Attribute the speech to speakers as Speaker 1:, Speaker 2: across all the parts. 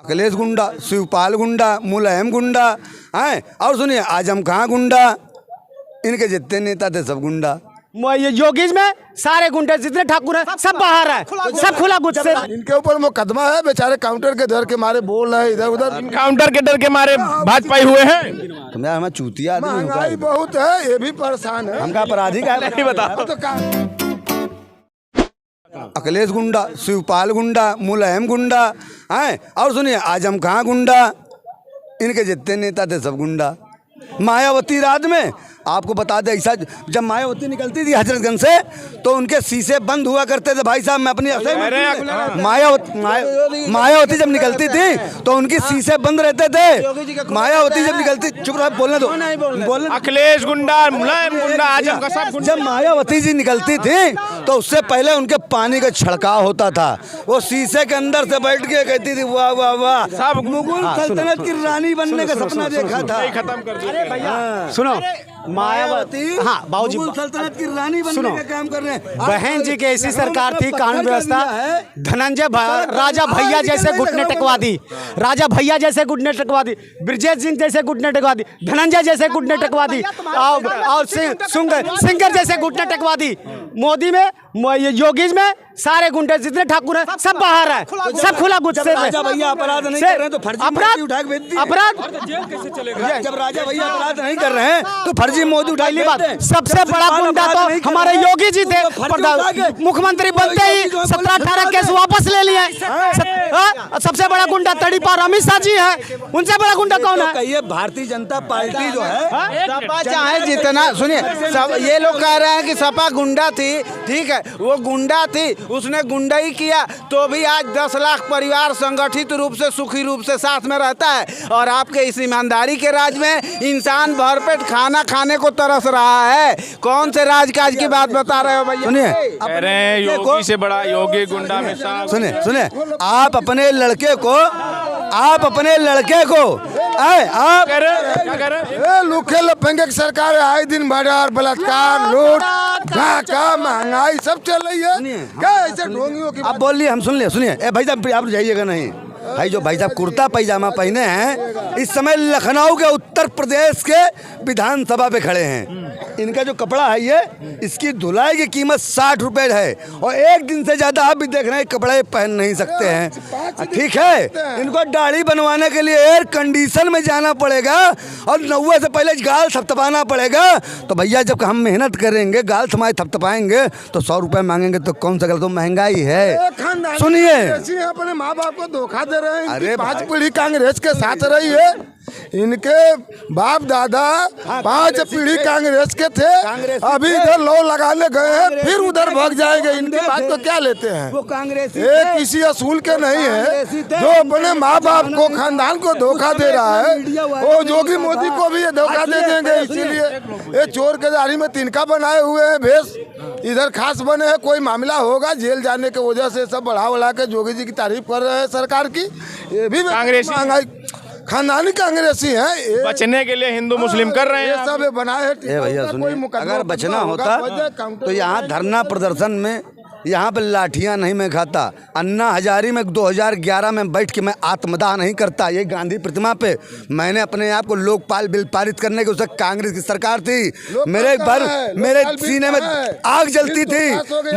Speaker 1: अखिलेश गुंडा, शिवपाल गुंडा, मुलायम गुंडा हैं। और सुनिए आजम खां गुंडा, इनके जितने नेता थे सब गुंडा।
Speaker 2: योगीज में सारे गुंडे जितने ठाकुर हैं सब बाहर है, सब खुला गुस्से।
Speaker 3: इनके ऊपर मुकदमा है, बेचारे काउंटर के डर के मारे बोल रहे इधर उधर,
Speaker 4: काउंटर के डर के मारे भाजपाई हुए हैं।
Speaker 1: तुम यार हमें चूतिया आदमी हो क्या?
Speaker 3: महंगाई बहुत है, ये भी परेशान है।
Speaker 1: हमका अपराधी का
Speaker 4: नहीं बताओ।
Speaker 3: तो
Speaker 1: अखिलेश गुंडा, शिवपाल गुंडा, मुलायम गुंडा हैं। और सुनिए आजम खां गुंडा, इनके जितने नेता थे सब गुंडा। मायावती राज में आपको बता दें, ऐसा जब मायावती निकलती थी हजरतगंज से तो उनके शीशे बंद हुआ करते थे। भाई साहब मैं अपनी मायावती जब निकलती थी तो उनकी शीशे बंद रहते थे। मायावती जब निकलती, चुप रहो, बोलने दो, बोलने।
Speaker 4: अखिलेश गुंडा, मुलायम गुंडा, आजम का सब गुंडा।
Speaker 1: जब मायावती जी निकलती थी तो उससे पहले उनके पानी का छिड़काव होता था। वो शीशे के अंदर से बैठ के कहती थी वाह वाह वाह,
Speaker 4: सब
Speaker 1: मुगल सल्तनत की रानी बनने का सपना देखा था।
Speaker 4: खत्म कर दिया।
Speaker 2: सुनो, मायावती, हाँ बाबूजी,
Speaker 1: मुगल सल्तनत की रानी बनने का काम कर रहे हैं।
Speaker 2: बहन जी की ऐसी सरकार थी, कानून व्यवस्था, धनंजय राजा भैया जैसे घुटने टेकवा दी, राजा भैया जैसे घुटने टेकवा दी, ब्रजेश सिंह जैसे घुटने टेकवा दी, धनंजय जैसे घुटने टेकवा दी, और सिंगर जैसे घुटने टेकवा दी। मोदी में, योगीज में सारे गुंडे जितने ठाकुर हैं सब बाहर है, सब खुला गुस्से।
Speaker 1: राजा भैया अपराध नहीं कर रहे हैं तो फर्जी मोदी उठा के भेज दिए।
Speaker 2: अपराध
Speaker 1: जब राजा भैया अपराध नहीं कर रहे हैं तो फर्जी मोदी उठा के भेज दें।
Speaker 2: सबसे बड़ा गुंडा तो हमारे योगी जी थे। मुख्यमंत्री बनते ही 17-18 केस वापस ले लिए। सबसे बड़ा गुंडा तड़ीपार अमित शाह जी है, उनसे बड़ा गुंडा कौन है?
Speaker 1: ये भारतीय जनता पार्टी जो है,
Speaker 5: सपा चाहे जितना, सुनिए सब ये लोग कह रहे हैं कि सपा गुंडा थी, ठीक है वो गुंडा थी, उसने गुंडाई किया तो भी आज 10 लाख परिवार संगठित रूप से सुखी रूप से साथ में रहता है। और आपके इस ईमानदारी के राज में इंसान भरपेट खाना खाने को तरस रहा है। कौन से राजकाज की बात बता रहे हो भैया?
Speaker 1: सुनिए
Speaker 4: कह रहे हैं योगी से बड़ा योगी गुंडा में शामिल।
Speaker 1: सुनिए आप अपने लड़के को आप
Speaker 4: क्या कह रहे हैं?
Speaker 3: लुखे लफेंगे की सरकार है, आए दिन भर बलात्कार, लूट, डाका, महंगाई सब चल रही है। क्या ऐसे ढोंगियों की
Speaker 1: आप बोल लिए, हम सुन लिए। सुनिए ए भाई साहब आप जाइएगा नहीं। भाई जो भाई साहब कुर्ता पैजामा पहने हैं इस समय लखनऊ के उत्तर प्रदेश के विधानसभा पे खड़े हैं। इनका जो कपड़ा है ये, इसकी धुलाई की कीमत 60 रुपए है और एक दिन से ज्यादा आप भी देख रहे हैं कपड़े पहन नहीं सकते हैं। ठीक है, इनको दाढ़ी बनवाने के लिए एयर कंडीशन में जाना पड़ेगा और 90 से पहले गाल थपथपाना पड़ेगा। तो भैया जब हम मेहनत करेंगे, गाल हमारे थपथपाएंगे तो 100 रुपए मांगेंगे तो कौन सा गलत? तो महंगाई है। सुनिए,
Speaker 3: अपने माँ बाप को धोखा दे रहे हैं। अरे 5 पीढ़ी कांग्रेस के साथ रही है, इनके बाप दादा 5 पीढ़ी कांग्रेस के थे, अभी इधर लौ लगाने गए हैं, फिर उधर भाग जाएंगे। इनकी बात को क्या लेते हैं?
Speaker 1: वो कांग्रेसी
Speaker 3: एक किसी असूल के नहीं है जो अपने माँ बाप को, खानदान को धोखा दे रहा है, वो योगी मोदी को भी ये धोखा दे देंगे। इसीलिए ये चोर के दाढ़ी में तिनका बनाए हुए हैं, भेष इधर खास बने हैं। कोई मामला होगा जेल जाने की वजह से सब बढ़ा के योगी जी की तारीफ कर रहे हैं सरकार की। ये भी
Speaker 4: कांग्रेसी
Speaker 3: खानदानी कांग्रेसी हैं,
Speaker 4: बचने के लिए हिंदू मुस्लिम कर रहे हैं।
Speaker 3: ये सब बनाए हैं।
Speaker 1: भैया सुनिए, अगर बचना होता तो यहाँ धरना प्रदर्शन में, यहाँ पर लाठियाँ नहीं मैं खाता। अन्ना हजारी में 2011 में बैठ के मैं आत्मदाह नहीं करता। ये गांधी प्रतिमा पे मैंने अपने आप को लोकपाल बिल पारित करने के, उसे कांग्रेस की सरकार थी, मेरे सीने में आग जलती थी,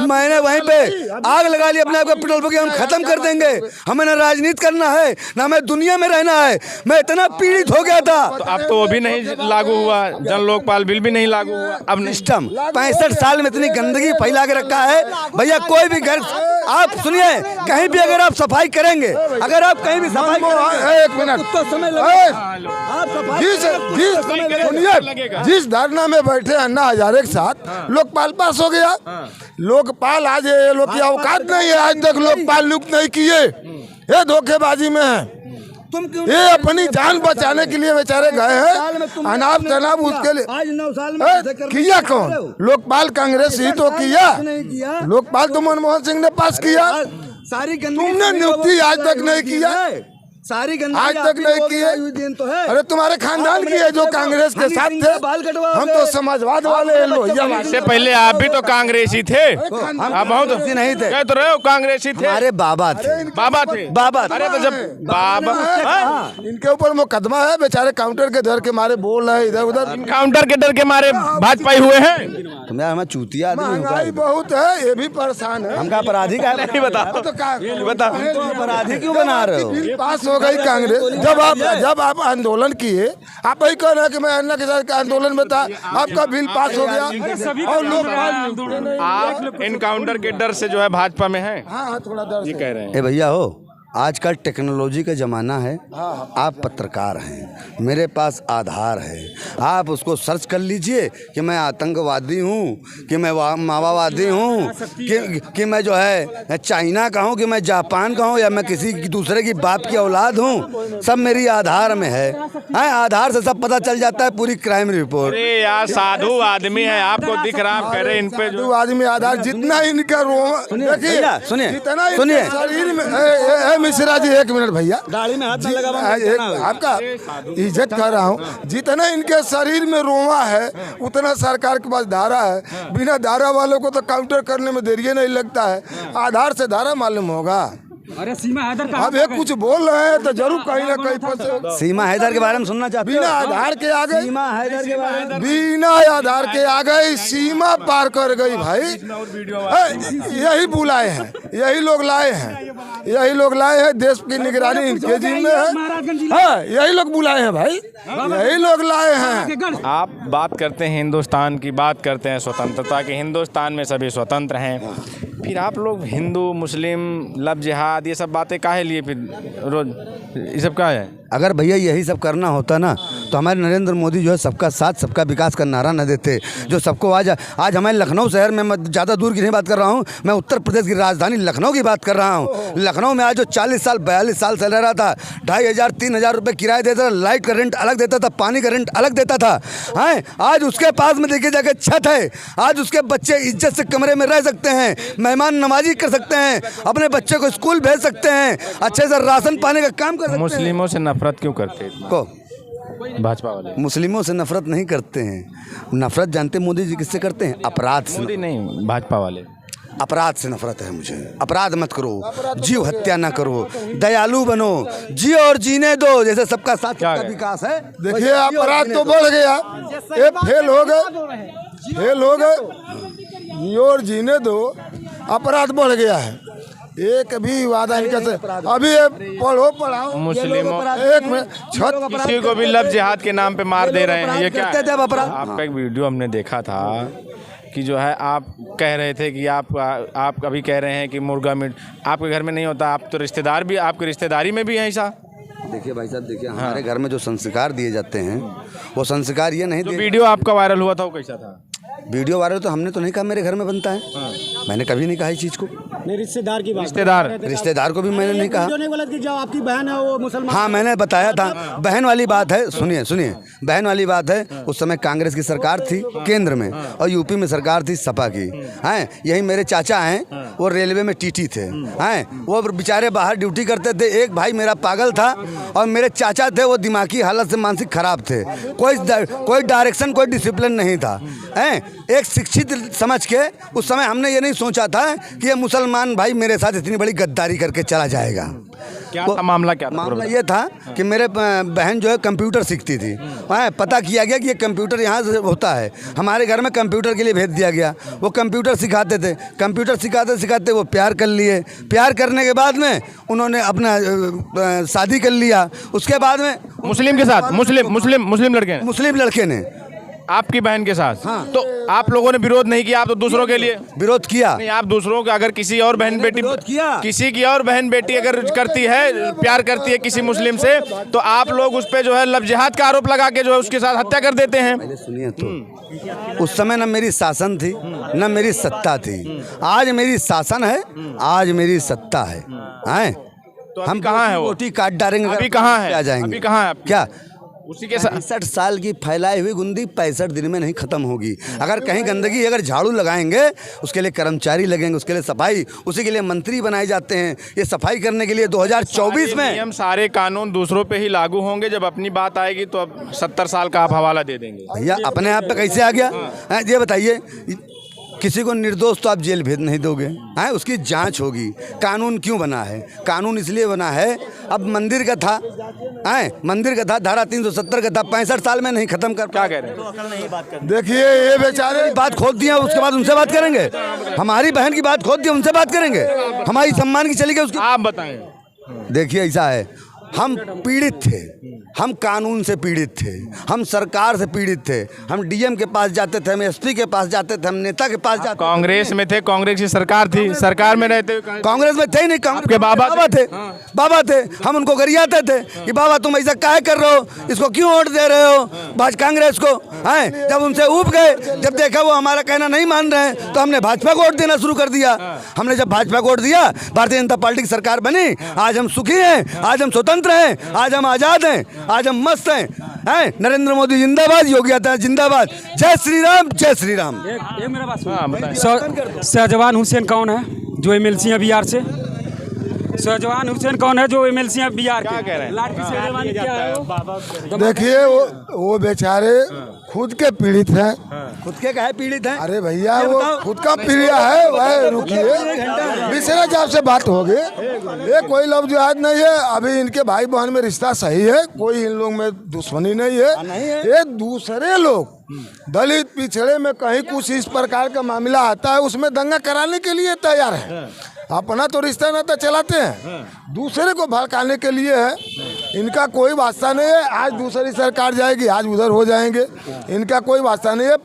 Speaker 1: मैंने वहीं पे आग लगा ली अपने आप को पेट्रोल पंप। हम खत्म कर देंगे, हमें ना राजनीति करना है ना हमें दुनिया में रहना है। मैं इतना पीड़ित हो गया था।
Speaker 4: तो अब तो वो भी नहीं लागू हुआ, जन लोकपाल बिल भी नहीं लागू हुआ। अब
Speaker 1: सिस्टम 65 साल में इतनी गंदगी फैला के रखा है भैया। कोई भी घर, आप सुनिए, कहीं भी अगर आप सफाई करेंगे, अगर आप कहीं भी सफाई
Speaker 3: एक मिनट तो समय जिस धरना में बैठे अन्ना हजारे के साथ लोकपाल पास हो गया। लोकपाल आज ये लोग की औकात नहीं है, आज तक लोकपाल नियुक्त नहीं किए, ये धोखेबाजी में है। ये अपनी जान बचाने के लिए बेचारे गए हैं, अनाप शनाप उसके लिए।
Speaker 1: आज 9 साल में
Speaker 3: किया कौन? लोकपाल कांग्रेस ही तो किया। लोकपाल तो मनमोहन सिंह ने पास किया,
Speaker 1: सारी
Speaker 3: तुमने नियुक्ति आज तक नहीं किया।
Speaker 1: सारी
Speaker 3: आज तक नहीं किए।
Speaker 1: दिन तो है।
Speaker 3: अरे तुम्हारे खानदान की है जो कांग्रेस के साथ थे, हम तो समाजवाद वाले हैं, लोहिया वाले।
Speaker 4: इससे पहले आप भी तो कांग्रेसी थे। आप बहुत
Speaker 1: नहीं थे,
Speaker 4: कह तो रहे हो कांग्रेसी थे।
Speaker 1: हमारे बाबा थे।
Speaker 4: बाबा थे।
Speaker 1: बाबा थे।
Speaker 4: अरे तो जब बाबा
Speaker 3: इनके ऊपर मुकदमा है, बेचारे काउंटर के डर के मारे बोल रहे हैं इधर उधर।
Speaker 4: काउंटर के डर के मारे भाजपाई हुए हैं।
Speaker 1: तुम यार हमें चूतिया आदमी हो
Speaker 3: महंगाई
Speaker 1: क्या?
Speaker 3: बहुत है, ये भी परेशान है।
Speaker 1: हमका अपराधी का
Speaker 4: नहीं बताओ
Speaker 3: तो
Speaker 1: अपराधी क्यों बना रहे हो?
Speaker 3: बिल पास हो गई कांग्रेस। जब आप आंदोलन किए, आप वही कह रहे हैं कि मैं अन्ना के साथ आंदोलन में था, आपका बिल पास हो गया और लोग
Speaker 4: आप इनकाउंटर के डर से जो है भाजपा में हैं।
Speaker 3: हाँ थोड़ा डर
Speaker 4: ये
Speaker 3: से।
Speaker 4: कह रहे हैं।
Speaker 1: ए भैया हो, आजकल टेक्नोलॉजी का ज़माना है। आप पत्रकार हैं, मेरे पास आधार है, आप उसको सर्च कर लीजिए कि मैं आतंकवादी हूँ, कि मैं माओवादी हूँ, कि मैं जो है चाइना का हूँ, कि मैं जापान का हूँ, या मैं किसी दूसरे की बाप की औलाद हूँ। सब मेरी आधार में है। आधार से सब पता चल जाता है, पूरी क्राइम रिपोर्ट।
Speaker 4: अरे यार साधु आदमी है, आपको दिख रहा, आप कह रहे इन पे जो
Speaker 3: आदमी आधार जितना इनका देखिए,
Speaker 1: सुनिए,
Speaker 3: जितना
Speaker 1: सुनिए।
Speaker 3: इनके शरीर में मिश्रा जी एक मिनट भैया,
Speaker 1: दाढ़ी में हाथ न लगा।
Speaker 3: आपका इज्जत कर रहा हूँ। जितना इनके शरीर में रोवा है उतना सरकार के पास धारा है। बिना धारा वालों को तो काउंटर करने में देरी नहीं लगता है, आधार से धारा मालूम होगा।
Speaker 6: अरे सीमा हैदर का
Speaker 3: अब ये कुछ बोल रहे हैं तो जरूर कहीं ना कहीं फंसे।
Speaker 1: सीमा हैदर के बारे में सुनना चाहते हो?
Speaker 3: बिना आधार के आ गई,
Speaker 1: सीमा हैदर के बारे में
Speaker 3: बिना आधार के आ गई, सीमा पार कर गई भाई। यही बुलाए हैं, यही लोग लाए हैं, यही लोग लाए हैं। देश की निगरानी इनके जिम्मे है। हाँ, यही लोग बुलाए हैं भाई, यही लोग लाए हैं।
Speaker 4: आप बात करते हैं हिंदुस्तान की, बात करते हैं स्वतंत्रता की, हिंदुस्तान में सभी स्वतंत्र हैं, फिर आप लोग हिंदू मुस्लिम लव जिहाद ये सब बातें काहे लिए फिर रोज, ये सब क्या है?
Speaker 1: अगर भैया यही सब करना होता ना तो हमारे नरेंद्र मोदी जो है सबका साथ सबका विकास का नारा न देते, जो सबको आज हमारे लखनऊ शहर में, मैं ज़्यादा दूर की नहीं बात कर रहा हूँ, मैं उत्तर प्रदेश की राजधानी लखनऊ की बात कर रहा हूँ। लखनऊ में आज जो 40 साल 42 साल से रह रहा था, 2500-3000 रुपये किराया देता था, लाइट का रेंट अलग देता था, पानी का रेंट अलग देता था। हैं, आज उसके पास में देखिए जाके छत है, आज उसके बच्चे इज्जत से कमरे में रह सकते हैं, मेहमान नवाजी कर सकते हैं, अपने बच्चे को स्कूल भेज सकते हैं, अच्छे से राशन पाने का काम कर सकते हैं।
Speaker 4: मुस्लिमों से नफरत क्यों करते हैं
Speaker 1: को
Speaker 4: भाजपा वाले?
Speaker 1: मुस्लिमों से नफरत नहीं करते हैं। नफरत जानते मोदी जी किससे करते हैं? अपराध से।
Speaker 4: मोदी नहीं, भाजपा वाले।
Speaker 1: अपराध से नफरत है मुझे। अपराध मत करो, जीव हत्या ना करो, दयालु बनो, जियो और जीने दो, जैसे सबका साथ सबका विकास है।
Speaker 3: देखिए अपराध तो बढ़ गया, ये फेल हो गए, जियो और जीने दो, अपराध बढ़ गया है। एक भी वादा इनका से अभी पढ़ाओ
Speaker 4: मुस्लिमों
Speaker 3: एक में छत
Speaker 4: किसी को भी लव जिहाद के नाम पे मार दे रहे हैं, ये क्या है?
Speaker 1: अपराध
Speaker 4: आपका एक वीडियो हमने देखा था कि जो है आप कह रहे थे कि आप अभी कह रहे हैं कि मुर्गा मीट आपके घर में नहीं होता, आप तो रिश्तेदार भी, आपकी रिश्तेदारी में भी है ऐसा।
Speaker 1: देखिए भाई साहब, देखिए हमारे घर में जो संस्कार दिए जाते हैं वो संस्कार ये नहीं
Speaker 4: जो
Speaker 1: दिए।
Speaker 4: वीडियो आपका वायरल हुआ था वो कैसा था?
Speaker 1: वीडियो वायरल तो हमने तो नहीं कहा मेरे घर में बनता है। मैंने कभी नहीं कहा इस चीज़ को।
Speaker 2: मेरे रिश्तेदार की बात,
Speaker 1: रिश्तेदार को भी मैंने नहीं कहा।
Speaker 2: जो नहीं बोला कि जो आपकी बहन है वो मुसलमान।
Speaker 1: हाँ, मैंने बताया था। बहन वाली बात है, सुनिए, बहन वाली बात है। उस समय कांग्रेस की सरकार थी केंद्र में और यूपी में सरकार थी सपा की। हैं, यही मेरे चाचा हैं, वो रेलवे में टीटी थे। हैं, वो बेचारे बाहर ड्यूटी करते थे। एक भाई मेरा पागल था और मेरे चाचा थे वो दिमागी हालत से मानसिक खराब थे। कोई डायरेक्शन, कोई डिसिप्लिन नहीं था। हैं, एक शिक्षित समझ के उस समय हमने ये नहीं सोचा था कि ये मुसलमान भाई मेरे साथ इतनी बड़ी गद्दारी करके चला जाएगा।
Speaker 4: क्या था मामला? क्या था?
Speaker 1: मामला ये था कि मेरे बहन जो है कंप्यूटर सीखती थी। पता किया गया कि ये कंप्यूटर यहाँ से होता है, हमारे घर में कंप्यूटर के लिए भेज दिया गया। वो कंप्यूटर सिखाते थे, कंप्यूटर सिखाते सिखाते वो प्यार कर लिए। प्यार करने के बाद में उन्होंने अपना शादी कर लिया। उसके बाद में
Speaker 4: मुस्लिम के साथ, मुस्लिम लड़के ने,
Speaker 1: मुस्लिम लड़के ने
Speaker 4: आपकी बहन के साथ।
Speaker 1: हाँ।
Speaker 4: तो आप लोगों ने विरोध नहीं किया? आप तो दूसरों के लिए
Speaker 1: विरोध किया।
Speaker 4: नहीं, आप दूसरों का, अगर किसी और बहन बेटी,
Speaker 1: किया।
Speaker 4: किसी की और बहन बेटी अगर करती है, प्यार करती है किसी मुस्लिम से, तो आप लोग उस पे जो है लव जिहाद का आरोप लगा के जो है उसके साथ हत्या कर देते हैं।
Speaker 1: पहले सुनिए तो, उस समय न मेरी शासन थी न मेरी सत्ता थी। आज मेरी शासन है, आज मेरी सत्ता है।
Speaker 4: तो हम कहाँ है? वो
Speaker 1: रोटी काट डालेंगे,
Speaker 4: अभी कहाँ है?
Speaker 1: आ जाएंगे।
Speaker 4: अभी कहाँ है?
Speaker 1: क्या
Speaker 4: उसी के साथ
Speaker 1: 65 साल की फैलाई हुई गुंदी 65 दिन में नहीं खत्म होगी। अगर कहीं गंदगी, अगर झाड़ू लगाएंगे उसके लिए कर्मचारी लगेंगे, उसके लिए सफाई, उसी के लिए मंत्री बनाए जाते हैं। ये सफाई करने के लिए 2024 में
Speaker 4: नियम सारे कानून दूसरों पे ही लागू होंगे, जब अपनी बात आएगी तो अब 70 साल का आप हवाला दे देंगे।
Speaker 1: भैया अपने आप पे कैसे आ गया हैं? ये बताइए, किसी को निर्दोष तो आप जेल भेज नहीं दोगे हैं, उसकी जांच होगी। कानून क्यों बना है? कानून इसलिए बना है, अब मंदिर का था हैं, मंदिर का था, धारा 370 का था, 65 साल में नहीं खत्म कर।
Speaker 4: क्या कह रहे हैं?
Speaker 3: देखिए ये बेचारे
Speaker 1: बात खोद दिया, उसके बाद उनसे बात करेंगे। हमारी बहन की बात खोद दिया, उनसे बात करेंगे। हमारी सम्मान की चली गई उसकी।
Speaker 4: आप बताएं।
Speaker 1: देखिए ऐसा है, हम पीड़ित थे, हम कानून से पीड़ित थे, हम सरकार से पीड़ित थे। हम डीएम के पास जाते थे, हम एसपी के पास जाते थे, हम नेता के पास जाते थे।
Speaker 4: कांग्रेस में थे, कांग्रेस की सरकार थी, सरकार में रहते हुए
Speaker 1: कांग्रेस में थे ही नहीं, कांग्रेस
Speaker 4: आपके बाबा
Speaker 1: थे, बाबा थे। हम उनको गरियाते थे कि बाबा तुम ऐसा काहे कर रहे हो, इसको क्यों वोट दे रहे हो भाजपा कांग्रेस को हैं। जब उनसे ऊब गए, जब देखा वो हमारा कहना नहीं मान रहे हैं, तो हमने भाजपा को वोट देना शुरू कर दिया। हमने जब भाजपा को वोट दिया, भारतीय जनता पार्टी की सरकार बनी। आज हम सुखी हैं, आज हम स्वतंत्र हैं, आज हम आजाद हैं, आज हम मस्त हैं। नरेंद्र मोदी जिंदाबाद, योगी आदित्यनाथ जिंदाबाद। जय श्री राम, जय श्री राम।
Speaker 6: एक मेरा बात
Speaker 4: हाँ, बताएं।
Speaker 6: शाहजवान हुसैन कौन है जो एमएलसी है बिहार से? शाहजवान हुसैन कौन है जो एमएलसी है बिहार
Speaker 4: क्या
Speaker 6: के?
Speaker 4: कह रहे हैं?
Speaker 6: लाठी से जवानी क्या है वो?
Speaker 3: देखिए वो बेचारे खुद के पीड़ित हैं।
Speaker 1: खुद के काहे पीड़ित हैं?
Speaker 3: अरे भैया वो खुद का प्रिय है, वह रुकिए, विशेष जब से बात होगी। ये कोई लफ्ज याद नहीं है, अभी इनके भाई बहन में रिश्ता सही है, कोई इन लोग में दुश्मनी नहीं है। ये दूसरे लोग दलित पिछड़े में कहीं कुछ इस प्रकार का मामला आता है, उसमें दंगा कराने के लिए तैयार है। अपना तो रिश्ता नाता चलाते हैं, दूसरे को भड़काने के लिए है। इनका कोई वास्ता नहीं है, आज दूसरी सरकार जाएगी, आज उधर हो जाएंगे, इनका कोई वास्ता नहीं है।